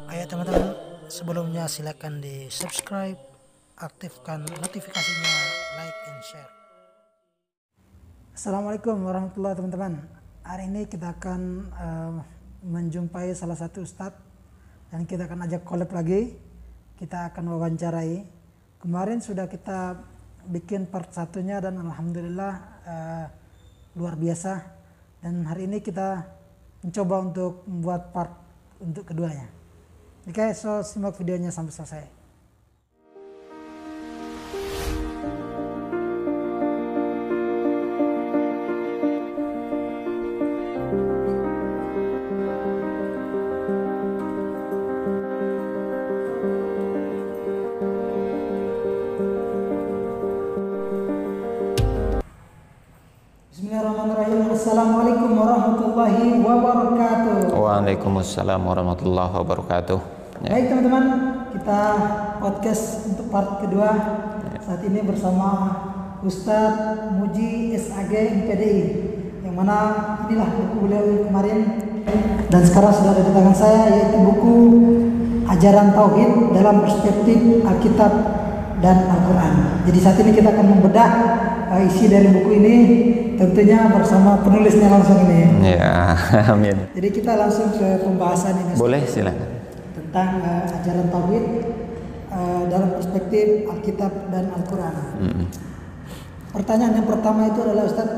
Ayo teman-teman, sebelumnya silakan di subscribe, aktifkan notifikasinya, like and share. Assalamualaikum warahmatullahi wabarakatuh teman-teman. Hari ini kita akan menjumpai salah satu ustadz dan kita akan ajak collab lagi. Kita akan wawancarai. Kemarin sudah kita bikin part satunya dan alhamdulillah luar biasa. Dan hari ini kita mencoba untuk membuat part untuk keduanya. Oke, so simak videonya sampai selesai. Bismillahirrahmanirrahim. Assalamualaikum warahmatullahi wabarakatuh. Waalaikumsalam warahmatullahi wabarakatuh. Ya. Baik teman-teman, kita podcast untuk part kedua. Saat ini bersama Ustadz Muji SAG MPDI, yang mana inilah buku beliau kemarin dan sekarang sudah ada di tangan saya, yaitu buku Ajaran Tauhid dalam Perspektif Alkitab dan Al-Quran. Jadi saat ini kita akan membedah isi dari buku ini, tentunya bersama penulisnya langsung ini. Ya, amin. Jadi kita langsung ke pembahasan ini. Boleh, silakan. Tentang ajaran tauhid dalam perspektif Alkitab dan Al-Quran. Pertanyaan yang pertama itu adalah Ustaz,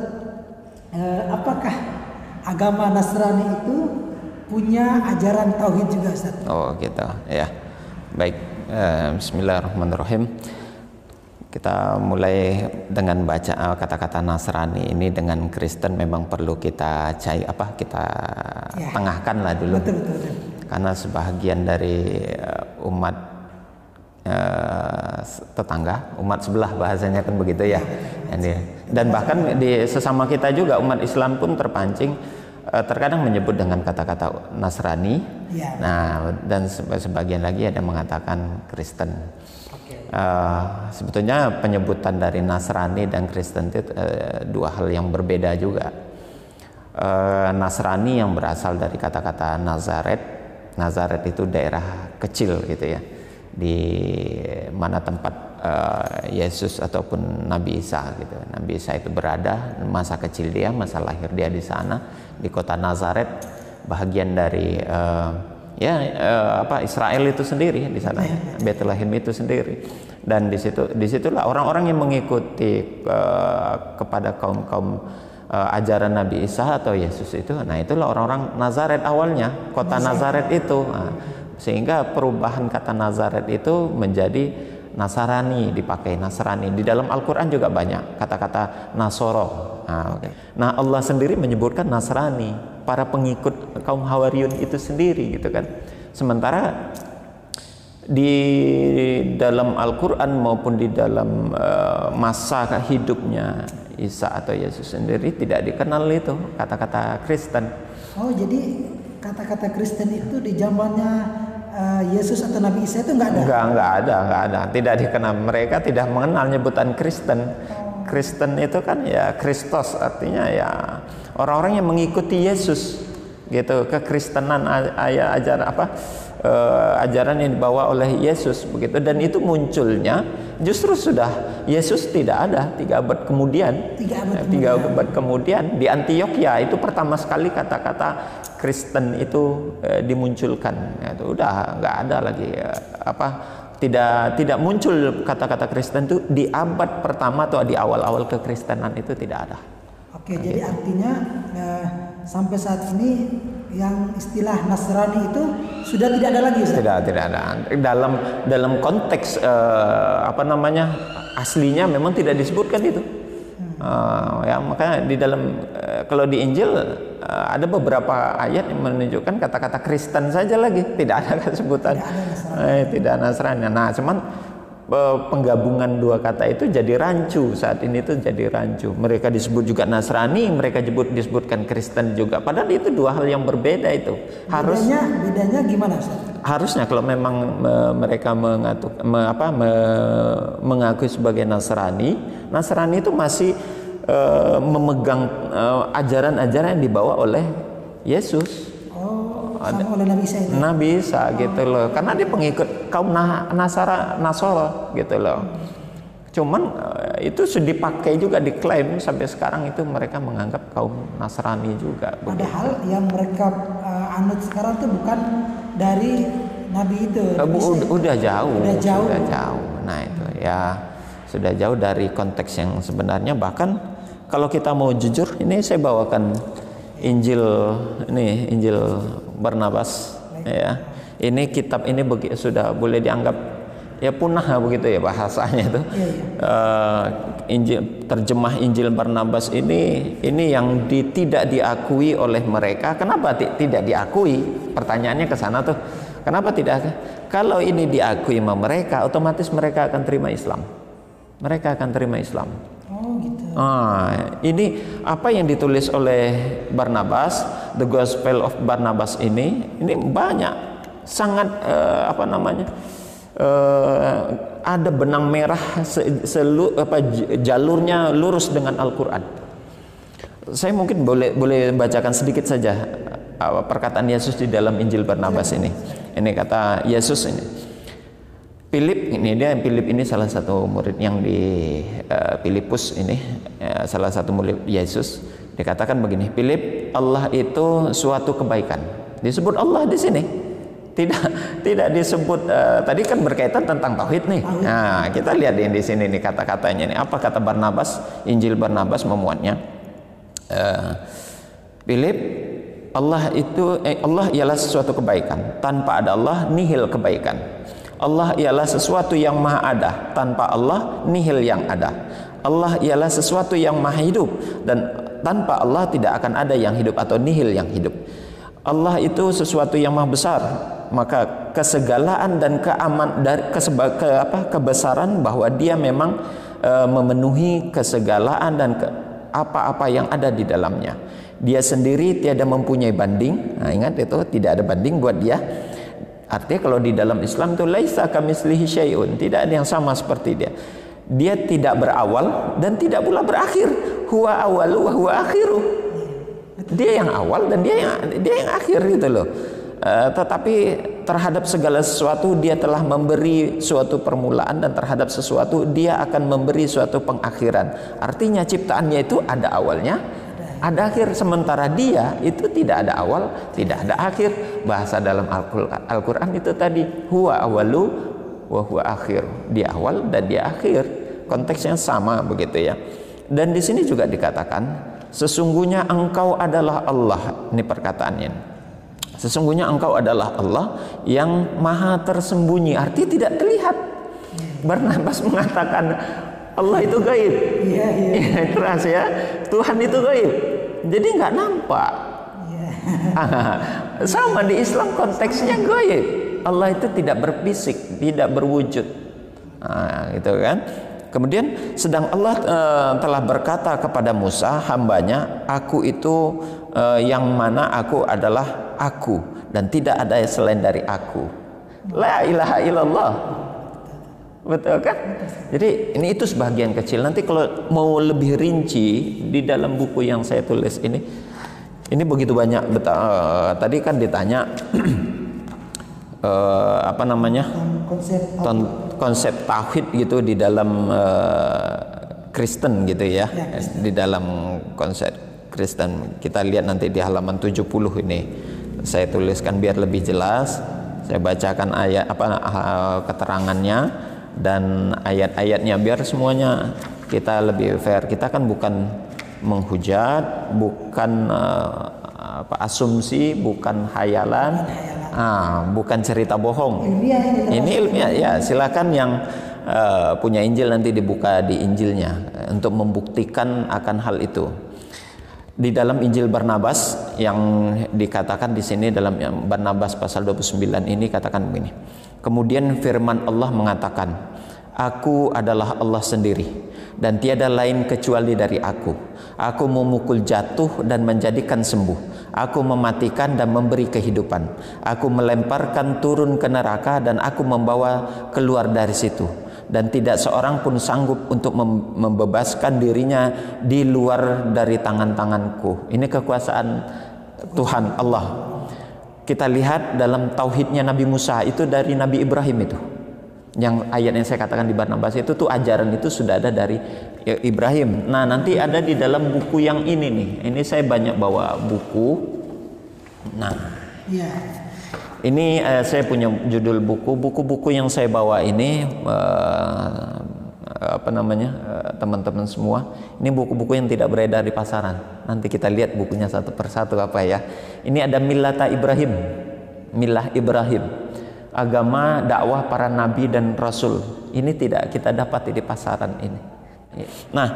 apakah agama Nasrani itu punya ajaran tauhid juga Ustaz? Oh gitu, ya. Baik, bismillahirrahmanirrahim. Kita mulai dengan baca kata-kata Nasrani ini dengan Kristen memang perlu kita tengahkan lah dulu. Betul. Karena sebahagian dari umat tetangga, umat sebelah bahasanya kan begitu ya. Dan bahkan di sesama kita juga umat Islam pun terpancing terkadang menyebut dengan kata-kata Nasrani. Ya. Nah, dan sebagian lagi ada mengatakan Kristen. Sebetulnya penyebutan dari Nasrani dan Kristen itu dua hal yang berbeda juga. Nasrani yang berasal dari kata-kata Nazaret. Nazaret itu daerah kecil gitu ya, di mana tempat Yesus ataupun Nabi Isa gitu. Nabi Isa itu berada, masa kecil dia, masa lahir dia di sana, di kota Nazaret, bahagian dari Israel itu sendiri di sana, Bethlehem itu sendiri. Dan disitulah orang-orang yang mengikuti kepada kaum ajaran Nabi Isa atau Yesus itu, nah itulah orang-orang Nazaret awalnya, kota Nazaret itu. Nah, sehingga perubahan kata Nazaret itu menjadi Nasrani, dipakai Nasrani. Di dalam Al-Quran juga banyak kata-kata Nasoro. Nah, Allah sendiri menyebutkan Nasrani, para pengikut kaum Hawariyun itu sendiri gitu kan. Sementara di dalam Al-Quran maupun di dalam masa hidupnya Isa atau Yesus sendiri tidak dikenal itu kata-kata Kristen. Oh, jadi kata-kata Kristen itu di zamannya Yesus atau Nabi Isa itu nggak ada? Nggak ada. Tidak dikenal. Mereka tidak mengenal nyebutan Kristen. Kristen itu kan ya Kristos, artinya ya orang-orang yang mengikuti Yesus gitu. Kekristenan ajaran yang dibawa oleh Yesus begitu, dan itu munculnya justru sudah Yesus tidak ada 3 abad kemudian. 3 abad kemudian di Antioquia itu pertama sekali kata-kata Kristen itu dimunculkan. Itu udah nggak ada lagi tidak muncul kata-kata Kristen itu di abad pertama atau di awal-awal kekristenan itu tidak ada. Oke, jadi artinya sampai saat ini yang istilah Nasrani itu sudah tidak ada lagi, Ustaz? Tidak ada. Dalam konteks aslinya memang tidak disebutkan itu. Makanya di dalam kalau di Injil ada beberapa ayat yang menunjukkan kata-kata Kristen saja lagi, tidak ada sebutan tidak Nasrani. Nah, cuman penggabungan dua kata itu jadi rancu, saat ini tuh jadi rancu. Mereka disebut juga Nasrani, mereka disebutkan Kristen juga. Padahal itu dua hal yang berbeda itu. Bedanya gimana, Ustaz? Harusnya kalau memang mereka mengakui sebagai Nasrani itu masih memegang ajaran-ajaran yang dibawa oleh Yesus. sama oleh Nabi Isa itu. Nabi Isa gitu loh, karena dia pengikut kaum Nasara gitu loh. Cuman itu sudah dipakai juga, diklaim sampai sekarang itu mereka menganggap kaum Nasrani juga. Padahal yang mereka anut sekarang itu bukan dari Nabi itu. Udah jauh. Udah jauh. Nah itu ya sudah jauh dari konteks yang sebenarnya. Bahkan kalau kita mau jujur, ini saya bawakan Injil Barnabas ya. Ini kitab ini sudah boleh dianggap ya punah begitu ya bahasanya itu. Terjemah Injil Barnabas ini yang tidak diakui oleh mereka. Kenapa tidak diakui? Pertanyaannya ke sana tuh. Kenapa tidak? Kalau ini diakui sama mereka, otomatis mereka akan terima Islam. Mereka akan terima Islam. Oh gitu. Ini apa yang ditulis oleh Barnabas, The Gospel of Barnabas ini banyak, sangat ada benang merah jalurnya lurus dengan Al-Quran. Saya mungkin boleh bacakan sedikit saja perkataan Yesus di dalam Injil Barnabas ini. Ini kata Yesus ini. Philip ini salah satu murid yang di Filipus ini, salah satu murid Yesus. Dikatakan begini, Philip, Allah itu suatu kebaikan. Disebut Allah di sini. Tidak disebut. Tadi kan berkaitan tentang tauhid nih. Nah, kita lihat di sini nih kata-katanya nih. Apa kata Barnabas? Injil Barnabas memuatnya. Philip, Allah ialah sesuatu kebaikan. Tanpa ada Allah, nihil kebaikan. Allah ialah sesuatu yang maha ada. Tanpa Allah, nihil yang ada. Allah ialah sesuatu yang maha hidup, dan tanpa Allah tidak akan ada yang hidup atau nihil yang hidup. Allah itu sesuatu yang maha besar, maka kesegalaan dan kebesaran bahwa Dia memang memenuhi kesegalaan dan apa-apa yang ada di dalamnya. Dia sendiri tiada mempunyai banding. Nah, ingat itu, tidak ada banding buat Dia. Artinya kalau di dalam Islam itu laisa kamitslihi syai'un, tidak ada yang sama seperti Dia. Dia tidak berawal dan tidak pula berakhir. Huwa awalu wa huwa akhiru. Dia yang awal dan dia yang akhir gitu loh. Tetapi terhadap segala sesuatu Dia telah memberi suatu permulaan, dan terhadap sesuatu Dia akan memberi suatu pengakhiran. Artinya ciptaannya itu ada awalnya, ada akhir. Sementara Dia itu tidak ada awal, tidak ada akhir. Bahasa dalam Al-Quran itu tadi, huwa awalu wa huwa akhir. Dia awal dan Dia akhir. Konteksnya sama begitu ya. Dan di sini juga dikatakan, sesungguhnya Engkau adalah Allah. Ini perkataannya. Sesungguhnya Engkau adalah Allah yang maha tersembunyi. Artinya tidak terlihat. Barnabas mengatakan Allah itu gaib. Iya. Keras ya. Tuhan itu gaib. Jadi nggak nampak. Sama di Islam konteksnya gaib. Allah itu tidak berfisik, tidak berwujud. Gitu kan. Kemudian sedang Allah telah berkata kepada Musa, hambanya, aku itu yang mana aku adalah aku, dan tidak ada selain dari aku. La ilaha illallah. Betul kan? Jadi itu sebagian kecil. Nanti kalau mau lebih rinci di dalam buku yang saya tulis ini begitu banyak. Tadi kan ditanya konsep tauhid gitu di dalam Kristen gitu ya. Di dalam konsep Kristen kita lihat nanti di halaman 70 ini saya tuliskan biar lebih jelas. Saya bacakan ayat keterangannya dan ayat-ayatnya biar semuanya kita lebih fair. Kita kan bukan menghujat, bukan asumsi, bukan hayalan, bukan cerita bohong. Ini ilmiah ya. Silakan yang punya Injil nanti dibuka di Injilnya untuk membuktikan akan hal itu. Di dalam Injil Barnabas yang dikatakan di sini dalam Barnabas pasal 29 ini katakan begini. Kemudian firman Allah mengatakan, Aku adalah Allah sendiri dan tiada lain kecuali dari aku. Aku memukul jatuh dan menjadikan sembuh. Aku mematikan dan memberi kehidupan. Aku melemparkan turun ke neraka dan aku membawa keluar dari situ. Dan tidak seorang pun sanggup untuk membebaskan dirinya di luar dari tangan-tanganku. Ini kekuasaan Tuhan Allah. kita lihat dalam tauhidnya Nabi Musa itu dari Nabi Ibrahim itu. Yang ayat yang saya katakan di Barnabas itu tuh ajaran itu sudah ada dari Ibrahim. Nah, nanti ada di dalam buku yang ini nih. Ini saya banyak bawa buku. Nah, Iya. ini saya punya judul buku. Buku-buku yang saya bawa ini teman-teman semua. Ini buku-buku yang tidak beredar di pasaran. Nanti kita lihat bukunya satu persatu apa ya. Ini ada Millata Ibrahim. Milah Ibrahim. Agama dakwah para nabi dan rasul. Ini tidak kita dapat di pasaran ini. Nah,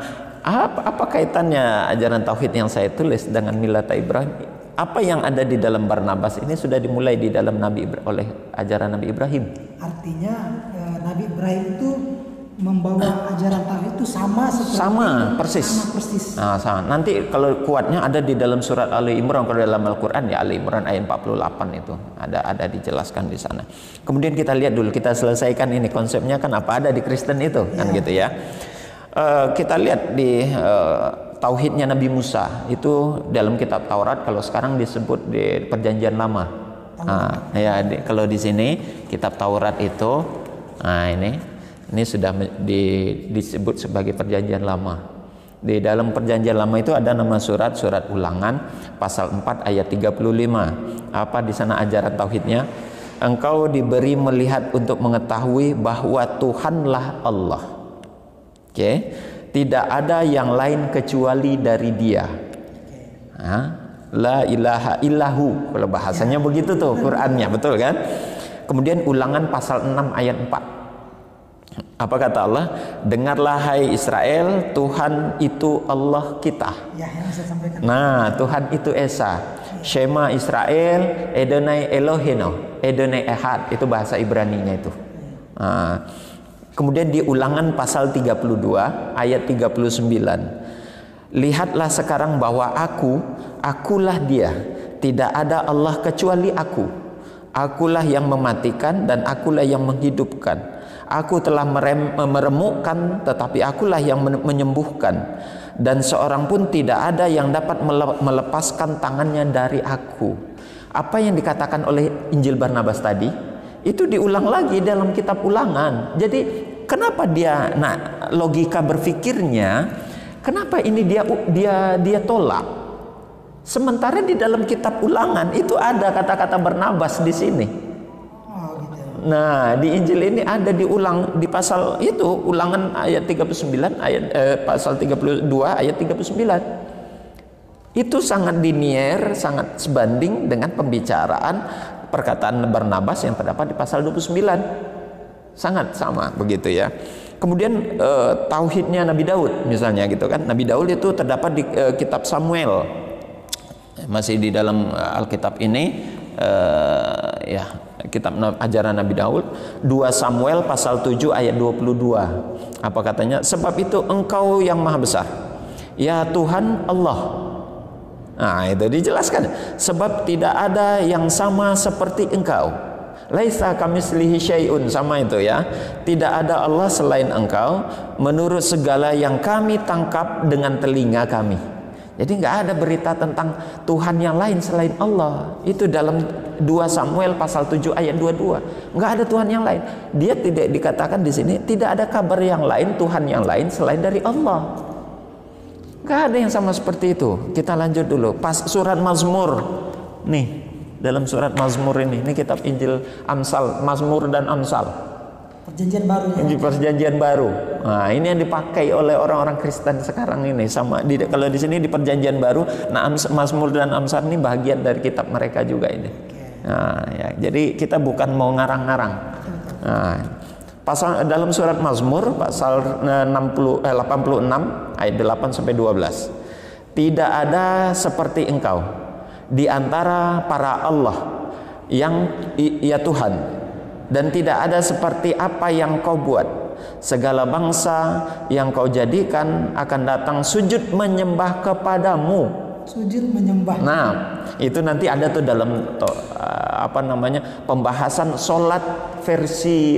apa kaitannya ajaran tauhid yang saya tulis dengan Millata Ibrahim? Apa yang ada di dalam Barnabas ini sudah dimulai di dalam oleh ajaran Nabi Ibrahim. Artinya Nabi Ibrahim itu membawa ajaran tauhid itu sama seperti sama persis. Nah, sama. Nanti kalau kuatnya ada di dalam surat Ali Imran, kalau dalam Al-Qur'an ya Ali Imran ayat 48 itu ada dijelaskan di sana. Kemudian kita lihat dulu, kita selesaikan ini konsepnya kan apa ada di Kristen itu kan gitu ya. Kita lihat di tauhidnya Nabi Musa itu dalam kitab Taurat, kalau sekarang disebut di Perjanjian Lama. Kalau di sini kitab Taurat itu, nah ini sudah disebut sebagai Perjanjian Lama. Di dalam Perjanjian Lama itu ada nama surat Ulangan pasal 4 ayat 35. Apa di sana ajaran tauhidnya? Engkau diberi melihat untuk mengetahui bahwa Tuhanlah Allah. Oke. Tidak ada yang lain kecuali dari Dia. La ilaha illahu. Kalau bahasanya begitu tuh Qur'annya, betul kan? Kemudian Ulangan pasal 6 ayat 4. Apa kata Allah? Dengarlah hai Israel, Tuhan itu Allah kita. Ya, yang saya sampaikan. Nah, Tuhan itu Esa. Shema Israel, Adonai Eloheno, Adonai Ehad. Itu bahasa Ibrani-nya itu. Nah, kemudian di Ulangan pasal 32 ayat 39. Lihatlah sekarang bahwa akulah Dia. Tidak ada Allah kecuali aku. Akulah yang mematikan dan akulah yang menghidupkan. Aku telah meremukkan, tetapi akulah yang menyembuhkan. Dan seorang pun tidak ada yang dapat melepaskan tangannya dari aku. Apa yang dikatakan oleh Injil Barnabas tadi, itu diulang lagi dalam kitab Ulangan. Jadi kenapa logika berpikirnya, kenapa ini dia tolak? Sementara di dalam kitab Ulangan itu ada kata-kata Barnabas di sini. Nah, di Injil ini ada diulang di pasal itu Ulangan ayat 39 pasal 32 ayat 39. Itu sangat linier, sangat sebanding dengan pembicaraan perkataan Barnabas yang terdapat di pasal 29. Sangat sama begitu ya. Kemudian tauhidnya Nabi Daud misalnya gitu kan. Nabi Daud itu terdapat di kitab Samuel. Masih di dalam Alkitab ini kitab ajaran Nabi Daud, 2 Samuel pasal 7 ayat 22. Apa katanya? Sebab itu engkau yang maha besar, ya Tuhan Allah. Nah, itu dijelaskan. Sebab tidak ada yang sama seperti engkau. Laisa kamitslihi syai'un, sama itu ya. Tidak ada Allah selain engkau, menurut segala yang kami tangkap dengan telinga kami. Jadi nggak ada berita tentang Tuhan yang lain selain Allah. Itu dalam 2 Samuel pasal 7 ayat 22. Nggak ada Tuhan yang lain. Dia tidak dikatakan di sini tidak ada kabar yang lain, Tuhan yang lain selain dari Allah. Nggak ada yang sama seperti itu. Kita lanjut dulu. Pas surat Mazmur. Nih, dalam surat Mazmur ini kitab Injil Amsal, Mazmur dan Amsal. Perjanjian baru ya. Perjanjian baru. Nah, ini yang dipakai oleh orang-orang Kristen sekarang ini sama kalau di sini di Perjanjian Baru, nah Mazmur dan Amsal ini bagian dari kitab mereka juga ini. Nah, ya, jadi kita bukan mau ngarang-ngarang. Nah, pasal dalam surat Mazmur pasal 86 ayat 8 sampai 12. Tidak ada seperti engkau di antara para Allah yang ya Tuhan. Dan tidak ada seperti apa yang kau buat. Segala bangsa yang kau jadikan akan datang sujud menyembah kepadamu. Sujud menyembah. Nah, itu nanti ada tuh dalam pembahasan solat versi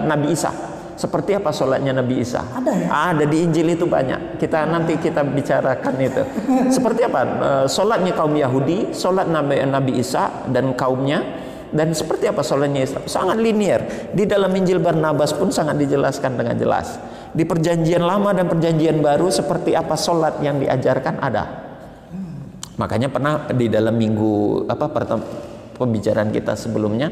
Nabi Isa. Seperti apa sholatnya Nabi Isa? Ada ya? Ada di Injil itu banyak. Nanti kita bicarakan itu. Seperti apa sholatnya kaum Yahudi, sholat Nabi Isa dan kaumnya, dan seperti apa sholatnya Islam? Sangat linear. Di dalam Injil Barnabas pun sangat dijelaskan dengan jelas. Di Perjanjian Lama dan Perjanjian Baru seperti apa sholat yang diajarkan ada. Makanya pernah di dalam minggu pembicaraan kita sebelumnya,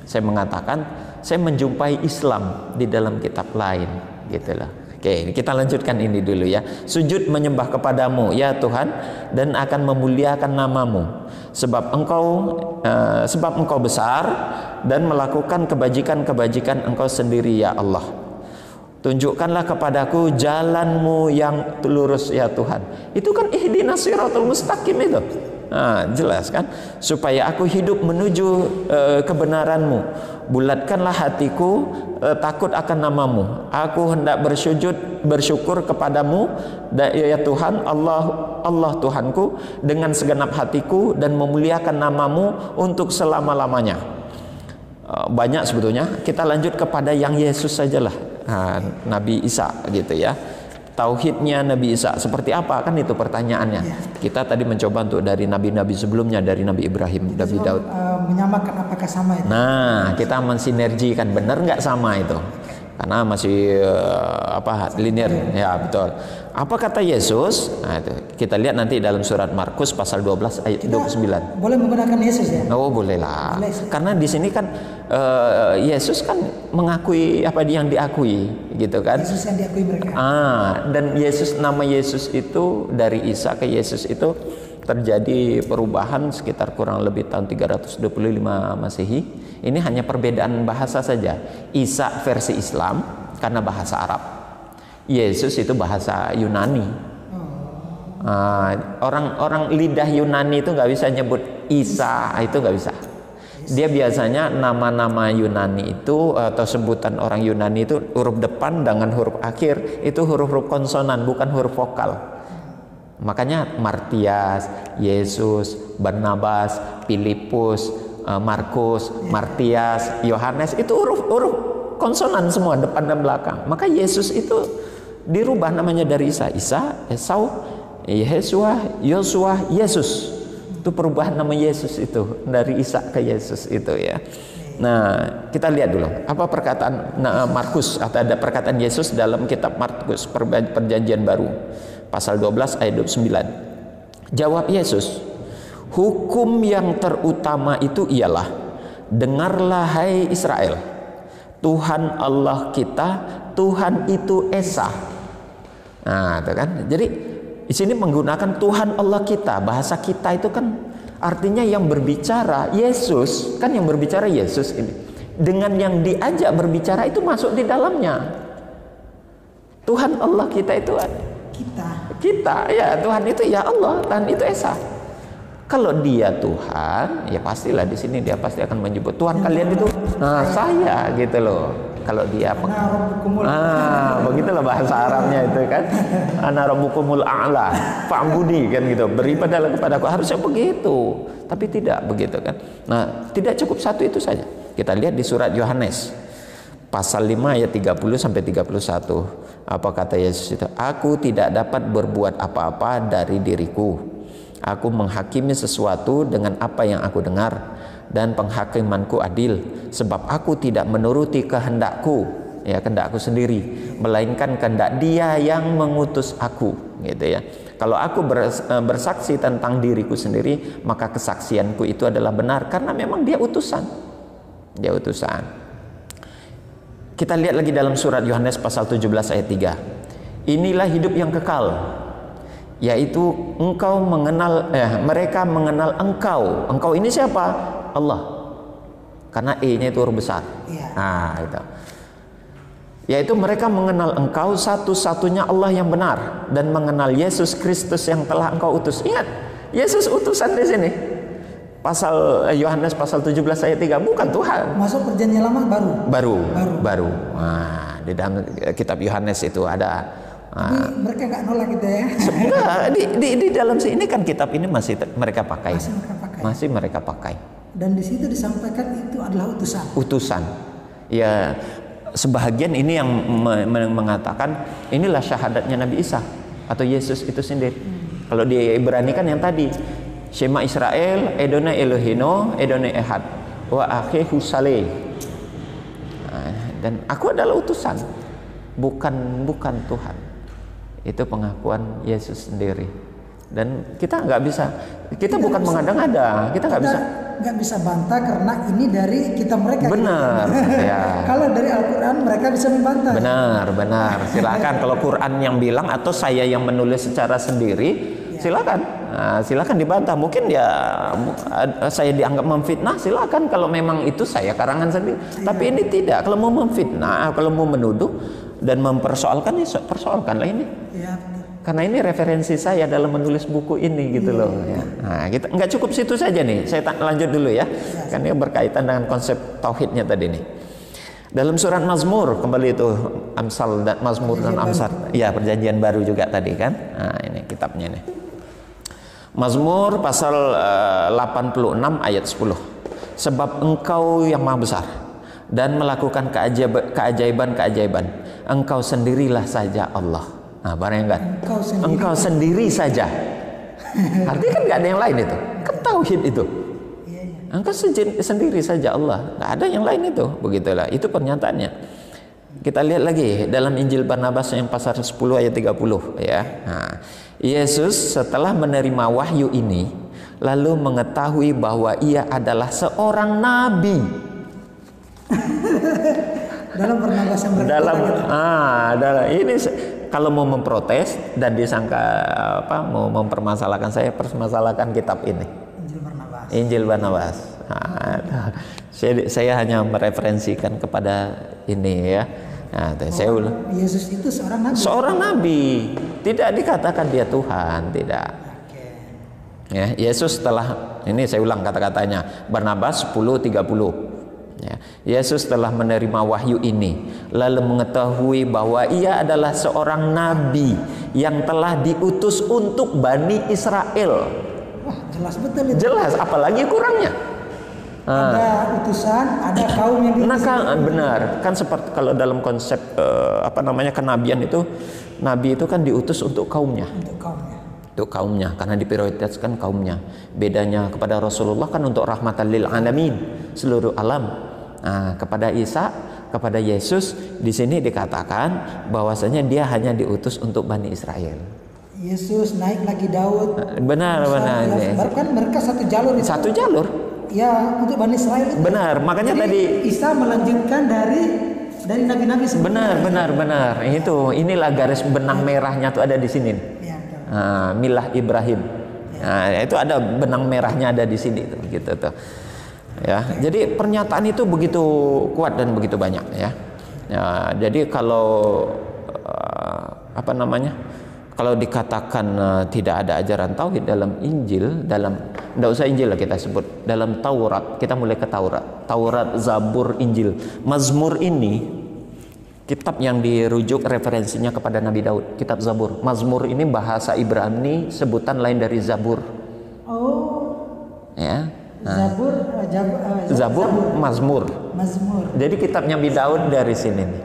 saya mengatakan saya menjumpai Islam di dalam kitab lain, gitu loh. Oke, kita lanjutkan ini dulu ya. Sujud menyembah kepadamu ya Tuhan, dan akan memuliakan namamu, sebab engkau besar dan melakukan kebajikan-kebajikan engkau sendiri ya Allah. Tunjukkanlah kepadaku jalanmu yang lurus ya Tuhan. Itu kan ihdinas siratal mustaqim itu. Nah, jelas kan? Supaya aku hidup menuju kebenaranmu. Bulatkanlah hatiku takut akan namamu. Aku hendak bersyukur kepadamu ya Tuhan Allah Tuhanku dengan segenap hatiku, dan memuliakan namamu untuk selama-lamanya. Banyak sebetulnya. Kita lanjut kepada yang Yesus sajalah. Nabi Isa gitu ya. Tauhidnya Nabi Isa seperti apa, kan itu pertanyaannya. Kita tadi mencoba untuk dari nabi-nabi sebelumnya, dari Nabi Ibrahim, Nabi Daud, menyamakan apakah sama itu. Nah, kita mensinergikan, benar nggak sama itu, karena masih linear ya, betul. Apa kata Yesus? Nah, itu kita lihat nanti dalam surat Markus pasal 12 ayat 29. Boleh menggunakan Yesus ya? Oh, boleh lah. Boleh. Karena di sini kan Yesus kan mengakui apa yang diakui, gitu kan? Yesus yang diakui mereka. Dan Yesus, nama Yesus itu dari Isa ke Yesus itu terjadi perubahan sekitar kurang lebih tahun 325 Masehi. Ini hanya perbedaan bahasa saja. Isa versi Islam karena bahasa Arab. Yesus itu bahasa Yunani. Orang lidah Yunani itu nggak bisa nyebut Isa, itu nggak bisa. Dia biasanya nama-nama Yunani itu atau sebutan orang Yunani itu huruf depan dengan huruf akhir itu huruf-huruf konsonan, bukan huruf vokal. Makanya Martias, Yesus, Barnabas, Filipus, Markus, Martias, Yohanes itu huruf konsonan semua, depan dan belakang. Maka Yesus itu dirubah namanya dari Isa, Esau, Yosua, Yesus. Itu perubahan nama Yesus itu dari Isa ke Yesus itu ya. Nah, kita lihat dulu apa perkataan Markus, atau ada perkataan Yesus dalam kitab Markus Perjanjian Baru pasal 12 ayat 29. Jawab Yesus, hukum yang terutama itu ialah, dengarlah hai Israel, Tuhan Allah kita, Tuhan itu Esa. Nah, itu kan. Jadi di sini menggunakan Tuhan Allah kita. Bahasa kita itu kan artinya yang berbicara Yesus, kan yang berbicara Yesus ini. Dengan yang diajak berbicara itu masuk di dalamnya. Tuhan Allah kita itu kita ya, Tuhan itu ya Allah, Tuhan itu Esa. Kalau dia Tuhan, ya pastilah di sini dia pasti akan menyebut Tuhan kalian itu saya gitu loh. Kalau dia begitulah bahasa Arabnya itu kan. Ana rabbukumul a'la fa'budi kan gitu. Beribadahlah kepadaku, harusnya begitu. Tapi tidak begitu kan. Nah, tidak cukup satu itu saja. Kita lihat di surat Yohanes pasal 5 ayat 30 sampai 31. Apa kata Yesus itu? Aku tidak dapat berbuat apa-apa dari diriku. Aku menghakimi sesuatu dengan apa yang aku dengar, dan penghakimanku adil, sebab aku tidak menuruti kehendakku sendiri, melainkan kehendak Dia yang mengutus aku, gitu ya. Kalau aku bersaksi tentang diriku sendiri, maka kesaksianku itu adalah benar, karena memang Dia utusan. Kita lihat lagi dalam surat Yohanes pasal 17 ayat 3. Inilah hidup yang kekal, yaitu mereka mengenal engkau. Engkau ini siapa? Allah. Karena E-nya itu huruf besar. Itu. Yaitu mereka mengenal engkau satu-satunya Allah yang benar, dan mengenal Yesus Kristus yang telah engkau utus. Ingat, Yesus utusan di sini. Pasal Yohanes pasal 17 ayat 3, bukan Tuhan. Masuk perjanjian lama baru. Nah, di dalam kitab Yohanes itu ada. Tapi mereka nggak nolak gitu ya. Di dalam sini kan kitab ini masih mereka pakai. Masih mereka pakai. Dan di situ disampaikan itu adalah utusan. Ya, sebahagian ini yang mengatakan inilah syahadatnya Nabi Isa atau Yesus itu sendiri. Kalau di Ibrani kan yang tadi Shema Israel, Edone Elohino, Edone Ehad, wa akhihu saleh. Dan aku adalah utusan, bukan Tuhan. Itu pengakuan Yesus sendiri. Dan kita nggak bisa, kita bukan mengada-ngada, kita nggak bisa bantah karena ini dari kita mereka. Benar. Ya. Kalau dari Al-Quran mereka bisa membantah. Benar. Silakan kalau Quran yang bilang atau saya yang menulis secara sendiri, silakan. Nah, silakan dibantah. Mungkin ya saya dianggap memfitnah, silakan kalau memang itu saya karangan sendiri. Tapi ini tidak. Kalau mau memfitnah, kalau mau menuduh dan mempersoalkan, ya persoalkanlah ini. Ya. Karena ini referensi saya dalam menulis buku ini gitu loh ya. Nah, kita nggak cukup situ saja nih. Saya lanjut dulu ya. Karena ini berkaitan dengan konsep tauhidnya tadi nih. Dalam surat Mazmur kembali itu Amsal dan Mazmur dan Amsal. Ya, perjanjian baru juga tadi kan. Nah, ini kitabnya nih. Mazmur pasal 86 ayat 10. Sebab engkau yang maha besar dan melakukan keajaiban-keajaiban. Engkau sendirilah saja Allah. Nah, bayangkan engkau sendiri saja. Artinya kan nggak ada yang lain itu. Kan tauhid itu. Engkau sendiri saja Allah. Nggak ada yang lain itu. Begitulah. Itu pernyataannya. Kita lihat lagi dalam Injil Barnabas yang pasal 10 ayat 30 ya. Nah, Yesus setelah menerima wahyu ini lalu mengetahui bahwa ia adalah seorang nabi. Dalam Barnabas yang dalam ini kalau mau memprotes dan disangka mau mempermasalahkan, saya permasalahkan kitab ini. Injil Barnabas. Nah, saya hanya mereferensikan kepada ini ya. Nah, saya ulang. Yesus itu seorang nabi. Seorang nabi, tidak dikatakan dia Tuhan, tidak. Ya, Yesus setelah ini saya ulang kata-katanya. Barnabas 10:30. Ya, Yesus telah menerima wahyu ini lalu mengetahui bahwa ia adalah seorang nabi yang telah diutus untuk Bani Israel. Wah, jelas betul itu. Jelas, apalagi kurangnya. Ada utusan, ada kaum yang diutus. Benar, kan seperti kalau dalam konsep kenabian itu, nabi itu kan diutus untuk kaumnya. Untuk kaumnya, karena diprioritaskan kaumnya. Bedanya kepada Rasulullah kan untuk rahmatan lil alamin, seluruh alam. Nah, kepada Isa, kepada Yesus di sini dikatakan bahwasanya dia hanya diutus untuk Bani Israel. Yesus naik lagi Daud. Benar. Bahkan mereka satu jalur itu. Satu jalur. Ya, untuk Bani Israel itu. Benar, makanya jadi, tadi Isa melanjutkan dari nabi-nabi sebelumnya. Benar. Inilah garis benang merahnya tuh ada di sini. Ya, milah Ibrahim. Nah, itu ada benang merahnya ada di sini tuh, gitu tuh. Ya, jadi pernyataan itu begitu kuat dan begitu banyak ya. Jadi kalau kalau dikatakan tidak ada ajaran tauhid dalam Injil, tidak usah Injil lah kita sebut, dalam Taurat, kita mulai ke Taurat, Zabur, Injil. Mazmur ini kitab yang dirujuk referensinya kepada Nabi Daud, kitab Zabur. Mazmur ini bahasa Ibrani, sebutan lain dari Zabur. Ya. Zabur, Mazmur. Jadi kitab Nabi Daud dari sini nih.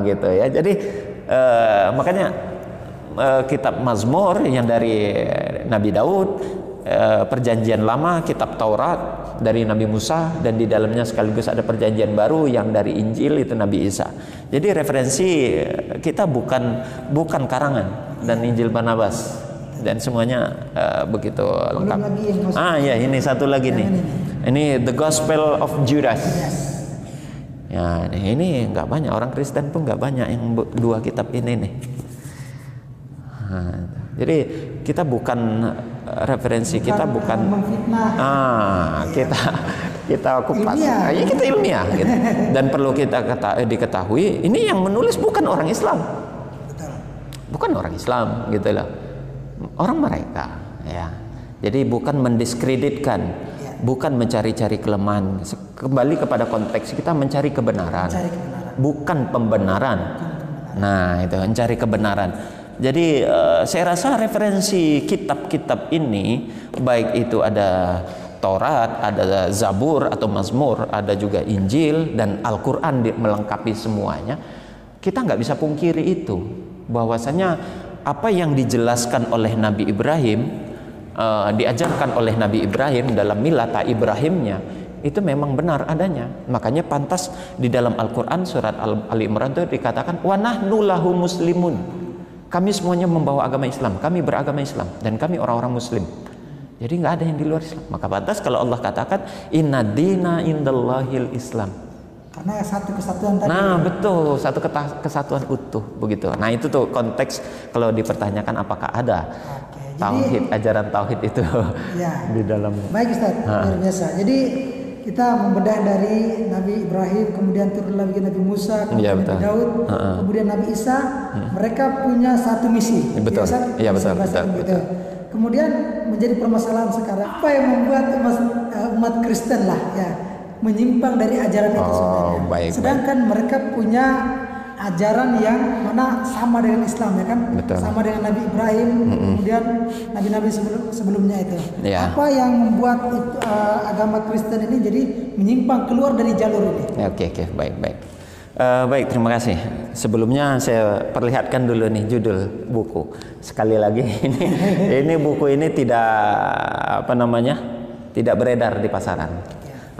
Gitu ya. Jadi makanya kitab Mazmur yang dari Nabi Daud, perjanjian lama, kitab Taurat dari Nabi Musa, dan di dalamnya sekaligus ada perjanjian baru yang dari Injil itu Nabi Isa. Jadi referensi kita bukan karangan dan Injil Barnabas. Dan semuanya begitu lengkap. Ya, ini satu lagi nih. Ini The Gospel of Judas. Ya, ini nggak banyak, orang Kristen pun nggak banyak yang dua kitab ini nih. Jadi kita bukan referensi, kita bukan kita kupas. Ya, kita ilmiah gitu. Dan perlu kita diketahui, ini yang menulis bukan orang Islam. Bukan orang Islam gitu loh. Orang mereka ya. Jadi bukan mendiskreditkan, bukan mencari-cari kelemahan. Kembali kepada konteks kita mencari kebenaran. Bukan pembenaran. Nah, itu mencari kebenaran. Jadi saya rasa referensi kitab-kitab ini, baik itu ada Taurat, ada Zabur atau Mazmur, ada juga Injil dan Al-Quran melengkapi semuanya. Kita nggak bisa pungkiri itu, bahwasanya apa yang dijelaskan oleh Nabi Ibrahim, diajarkan oleh Nabi Ibrahim dalam milata Ibrahimnya, itu memang benar adanya. Makanya pantas di dalam Al-Quran surat Ali Imran itu dikatakan wa nahnu lahu muslimun. Kami semuanya membawa agama Islam, kami beragama Islam dan kami orang-orang Muslim. Jadi nggak ada yang di luar Islam. Maka pantas kalau Allah katakan inna dina indallahil Islam. Karena satu kesatuan tadi. Nah betul, satu kesatuan utuh begitu. Nah itu tuh konteks kalau dipertanyakan apakah ada tauhid, ajaran tauhid itu ya. di dalam. Baik Ustaz, luar biasa. Jadi kita membedah dari Nabi Ibrahim, kemudian turun lagi Nabi Musa, kemudian Nabi Daud, kemudian Nabi Isa. Mereka punya satu misi. Betul. Iya betul. Kemudian menjadi permasalahan sekarang, apa yang membuat umat Kristen lah ya menyimpang dari ajaran itu sebenarnya. Sedangkan mereka punya ajaran yang mana sama dengan Islam ya kan, sama dengan Nabi Ibrahim, kemudian nabi-nabi sebelumnya itu. Apa yang membuat agama Kristen ini jadi menyimpang keluar dari jalur ini? Oke, baik. Baik, terima kasih. Sebelumnya saya perlihatkan dulu nih judul buku. Sekali lagi ini buku ini tidak tidak beredar di pasaran.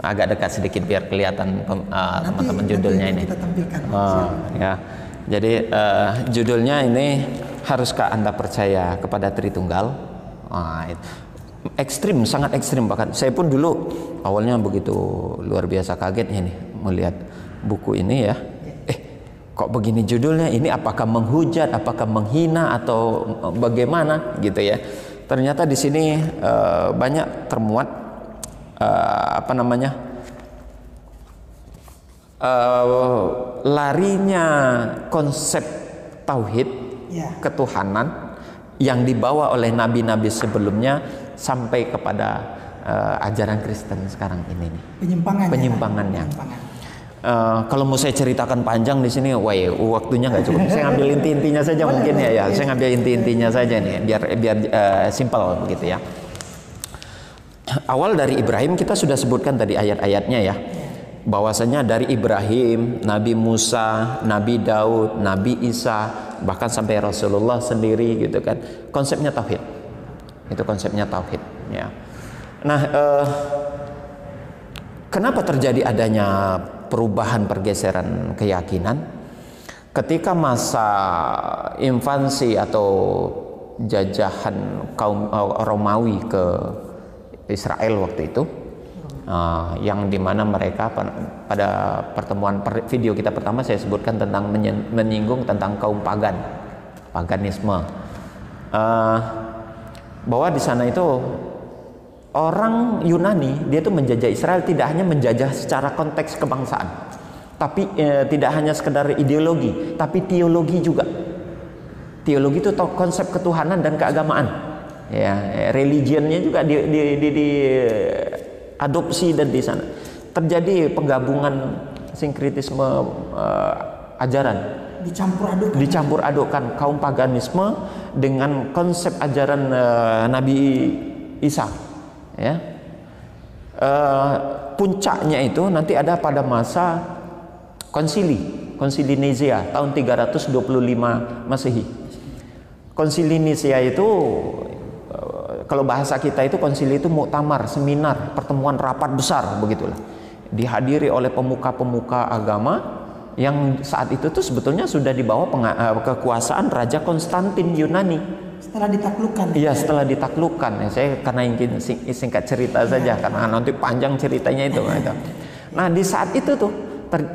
Agak dekat sedikit biar kelihatan teman-teman judulnya ini. Kita tampilkan. Ya. Jadi judulnya ini, haruskah Anda percaya kepada Tritunggal? Ekstrim, sangat ekstrim bahkan. Saya pun dulu awalnya begitu luar biasa kagetnya nih melihat buku ini ya. Kok begini judulnya? Ini apakah menghujat, apakah menghina atau bagaimana gitu ya? Ternyata di sini banyak termuat larinya konsep tauhid ketuhanan yang dibawa oleh nabi-nabi sebelumnya sampai kepada ajaran Kristen sekarang ini nih. Penyimpangannya. Kalau mau saya ceritakan panjang di sini, waktunya nggak cukup. Saya ngambil inti-intinya saja mungkin ya. Saya ngambil inti-intinya saja nih, biar simpel begitu ya. Awal dari Ibrahim kita sudah sebutkan tadi ayat-ayatnya ya, bahwasanya dari Ibrahim, Nabi Musa, Nabi Daud, Nabi Isa, bahkan sampai Rasulullah sendiri gitu kan, konsepnya tauhid. Itu konsepnya tauhid ya. Nah, kenapa terjadi adanya perubahan pergeseran keyakinan ketika masa invasi atau jajahan kaum Romawi ke Israel waktu itu, yang dimana mereka pada pertemuan video kita pertama saya sebutkan tentang menyinggung tentang kaum paganisme, bahwa di sana itu orang Yunani dia itu menjajah Israel tidak hanya menjajah secara konteks kebangsaan, tapi tidak hanya sekedar ideologi, tapi teologi juga. Teologi itu konsep ketuhanan dan keagamaan. Ya, religionnya juga diadopsi dan di sana terjadi penggabungan sinkretisme ajaran. Dicampur adukkan kaum paganisme dengan konsep ajaran Nabi Isa. Ya, puncaknya itu nanti ada pada masa konsili Nicea tahun 325 Masehi. Konsili Nicea itu kalau bahasa kita itu konsili itu muktamar, seminar, pertemuan rapat besar begitulah. Dihadiri oleh pemuka-pemuka agama yang saat itu tuh sebetulnya sudah di bawah kekuasaan Raja Konstantin Yunani. Setelah ditaklukkan. Iya, setelah ditaklukkan. Saya karena ingin singkat cerita saja karena nanti panjang ceritanya itu. Nah, di saat itu tuh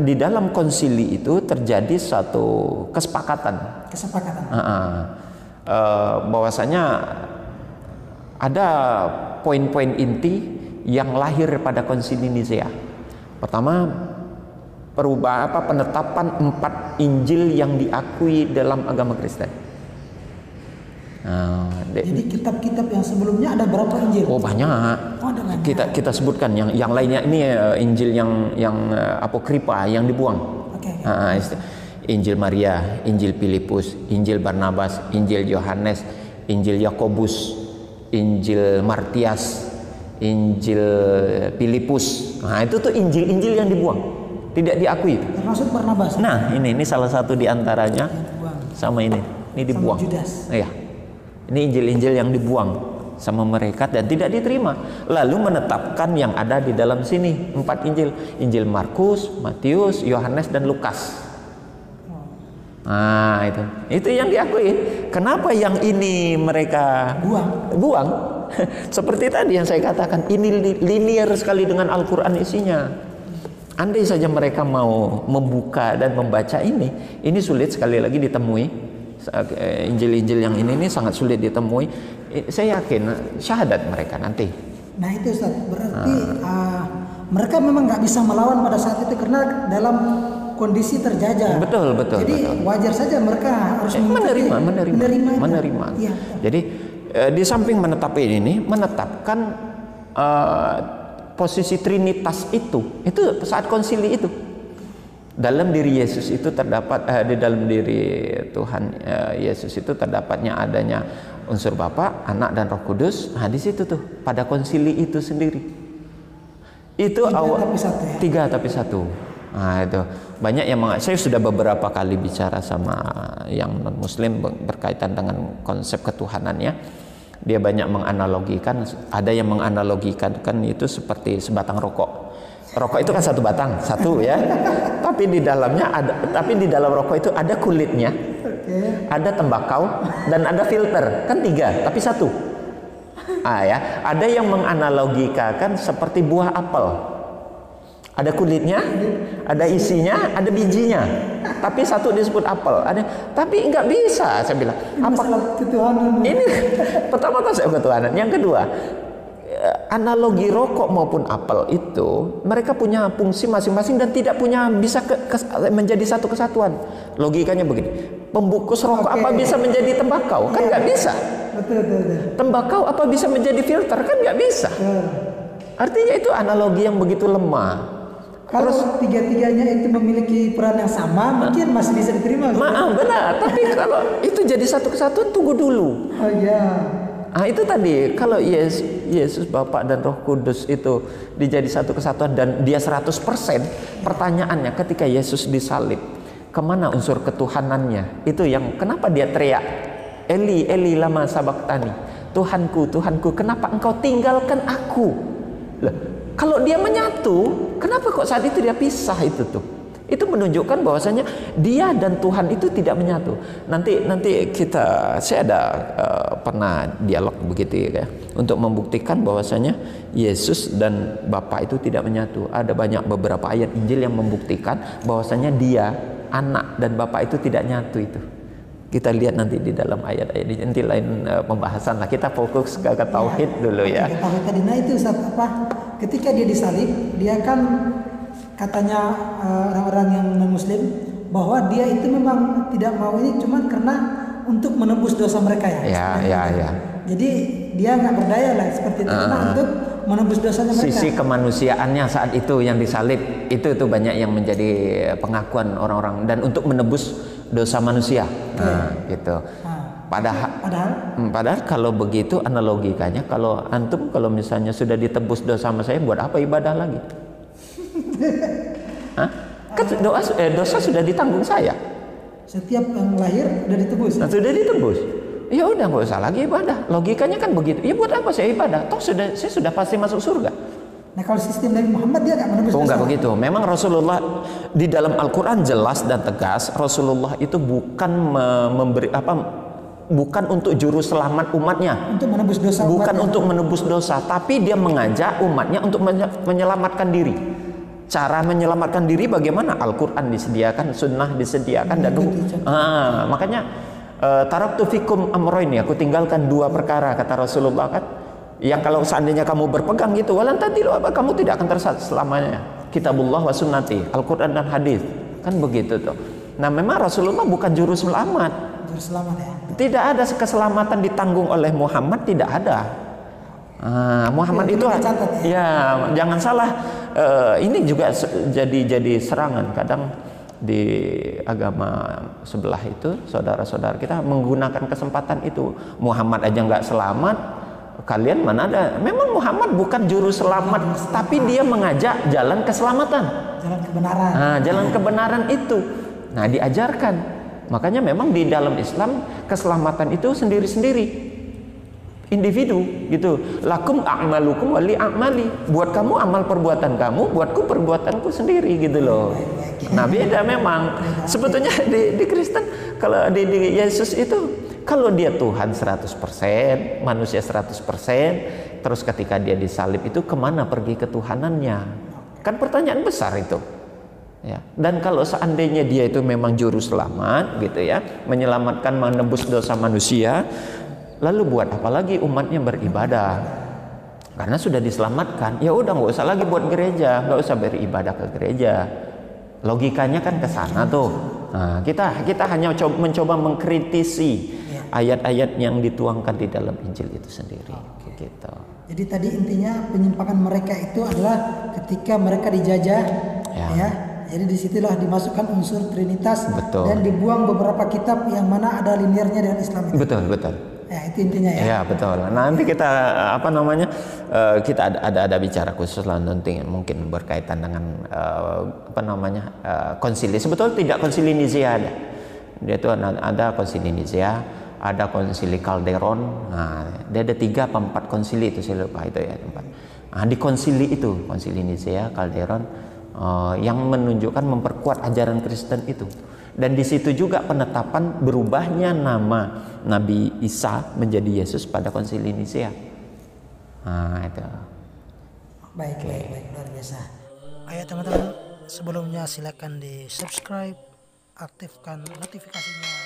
di dalam konsili itu terjadi satu kesepakatan. Bahwasanya ada poin-poin inti yang lahir pada konsili Nicea. Pertama, penetapan 4 Injil yang diakui dalam agama Kristen. Jadi kitab-kitab yang sebelumnya ada berapa Injil? Oh banyak. Kita sebutkan yang lainnya ini Injil yang apokripa yang dibuang. Injil Maria, Injil Filipus, Injil Barnabas, Injil Yohanes, Injil Yakobus, Injil Martias, Injil Filipus. Nah, itu tuh Injil-Injil yang dibuang, tidak diakui. Termasuk Barnabas. Nah, ini salah satu di antaranya sama ini dibuang. Sama Judas. Iya. Ini Injil-Injil yang dibuang sama mereka dan tidak diterima. Lalu menetapkan yang ada di dalam sini 4 Injil. Injil Markus, Matius, Yohanes dan Lukas. Nah, itu yang diakui. Kenapa yang ini mereka buang? Seperti tadi yang saya katakan, ini linear sekali dengan Al-Quran isinya. Andai saja mereka mau membuka dan membaca ini sulit sekali lagi ditemui. Injil-Injil yang ini sangat sulit ditemui. Saya yakin syahadat mereka nanti. Nah itu Ustaz, berarti mereka memang nggak bisa melawan pada saat itu karena dalam kondisi terjajah. Betul. Jadi wajar saja mereka harus menerima. Ya. Jadi di samping menetapkan posisi Trinitas itu saat konsili itu. Dalam diri Yesus itu terdapat di dalam diri Tuhan Yesus itu terdapatnya adanya unsur Bapa, Anak dan Roh Kudus. Nah, di situ tuh pada konsili itu sendiri. Itu tiga tapi satu. Nah, itu banyak yang saya sudah beberapa kali bicara sama yang non muslim berkaitan dengan konsep ketuhanannya. Dia banyak menganalogikan, ada yang menganalogikan kan itu seperti sebatang rokok. Rokok itu kan satu batang, ya. Tapi di dalam rokok itu ada kulitnya, ada tembakau dan ada filter, kan 3 tapi 1. Ya, ada yang menganalogikakan seperti buah apel. Ada kulitnya, ada isinya, ada bijinya. Tapi 1 disebut apel. Tapi nggak bisa, saya bilang. Ini pertama konsep ketuhanan. Yang kedua, analogi rokok maupun apel itu mereka punya fungsi masing-masing dan tidak punya bisa menjadi satu kesatuan. Logikanya begini, pembungkus rokok apa bisa menjadi tembakau? Kan nggak bisa. Betul. Tembakau apa bisa menjadi filter? Kan nggak bisa. Artinya itu analogi yang begitu lemah. Kalau tiga-tiganya itu memiliki peran yang sama, mungkin masih bisa diterima. Benar. Tapi kalau itu jadi satu kesatuan, tunggu dulu. Oh iya. Itu tadi, kalau Yesus Bapa dan Roh Kudus itu dijadi satu kesatuan dan dia 100%, pertanyaannya ketika Yesus disalib, kemana unsur ketuhanannya? Itu yang kenapa dia teriak, Eli, Eli lama sabaktani, Tuhanku, Tuhanku, kenapa engkau tinggalkan aku? Lah, kalau dia menyatu, kenapa kok saat itu dia pisah itu tuh? Itu menunjukkan bahwasanya dia dan Tuhan itu tidak menyatu. Nanti saya ada pernah dialog begitu ya, untuk membuktikan bahwasanya Yesus dan Bapa itu tidak menyatu. Ada beberapa ayat Injil yang membuktikan bahwasanya dia, Anak dan Bapa itu tidak nyatu itu. Kita lihat nanti di dalam ayat-ayat nanti lain pembahasan lah. Kita fokus ke tauhid dulu ya. Tauhid tadi, nah itu ketika dia disalib, dia kan katanya orang-orang yang non-muslim bahwa dia itu memang tidak mau ini cuma karena untuk menebus dosa mereka ya. Ya. Jadi dia nggak berdaya lah seperti itu karena untuk menebus dosanya mereka. Sisi kemanusiaannya saat itu yang disalib itu banyak yang menjadi pengakuan orang-orang dan untuk menebus dosa manusia. Gitu. Padahal kalau begitu analogikanya, kalau misalnya sudah ditebus dosa sama saya, buat apa ibadah lagi? Kan dosa sudah ditanggung saya. Setiap yang lahir sudah ditebus. Sudah ditebus. Ya udah nggak usah lagi ibadah. Logikanya kan begitu. Ya buat apa saya ibadah? Toh saya sudah pasti masuk surga. Nah kalau sistem Nabi Muhammad dia nggak menebus dosa. Nggak begitu. Memang Rasulullah di dalam Al-Quran jelas dan tegas, Rasulullah itu bukan bukan untuk juru selamat umatnya. Untuk menebus dosa. Bukan untuk menebus dosa, tapi dia mengajak umatnya untuk menyelamatkan diri. Cara menyelamatkan diri bagaimana? Al-Quran disediakan, sunnah disediakan, dan makanya taraktu fikum amroini, aku tinggalkan 2 perkara, kata Rasulullah kan, yang kalau seandainya kamu berpegang gitu, walan tadilu, kamu tidak akan tersesat selamanya. Kitabullah wa sunnati, Al-Quran dan hadis, kan begitu tuh. Nah memang Rasulullah bukan juru selamat. Juru selamat ya. Tidak ada keselamatan ditanggung oleh Muhammad, tidak ada. Muhammad itu ya jangan salah, ini juga jadi serangan kadang di agama sebelah itu, saudara-saudara kita menggunakan kesempatan itu. Muhammad aja nggak selamat, kalian mana ada. Memang Muhammad bukan juru selamat, tapi dia mengajak jalan keselamatan. Jalan kebenaran. Nah, jalan kebenaran itu. Nah, diajarkan. Makanya memang di dalam Islam keselamatan itu sendiri-sendiri. Individu gitu. Lakum a'malukum wali a'mali. Buat kamu amal perbuatan kamu, buatku perbuatanku sendiri gitu loh. Nah, beda memang. Sebetulnya di Kristen kalau di Yesus itu kalau dia Tuhan 100%, manusia 100%, terus ketika dia disalib itu kemana pergi ketuhanannya? Kan pertanyaan besar itu. Ya. Dan kalau seandainya dia itu memang juru selamat gitu ya, menyelamatkan, menebus dosa manusia, lalu buat apa lagi umatnya beribadah? Karena sudah diselamatkan, ya udah nggak usah lagi buat gereja, nggak usah beribadah ke gereja. Logikanya kan ke sana tuh. Nah, kita hanya mencoba mengkritisi ayat-ayat yang dituangkan di dalam Injil itu sendiri. Gitu. Jadi tadi intinya penyimpangan mereka itu adalah ketika mereka dijajah, ya. Jadi disitulah dimasukkan unsur Trinitas. Betul. Dan dibuang beberapa kitab yang mana ada linearnya dengan Islam itu. Betul. Ya, itu intinya ya. Ya, betul. Nanti kita kita ada bicara khusus lah nanti mungkin berkaitan dengan konsili. Sebetulnya tidak konsili Nicea ada. Dia itu ada konsili Nicea, ada konsili Calderon. Nah, dia ada 3 atau 4 konsili itu saya lupa itu ya tempat. Nah, di konsili itu, konsili Nicea, Calderon yang menunjukkan memperkuat ajaran Kristen itu. Dan di situ juga penetapan berubahnya nama Nabi Isa menjadi Yesus pada konsili Nicea. Nah, itu. Baik, luar biasa. Ayo teman-teman, sebelumnya silakan di subscribe, aktifkan notifikasinya.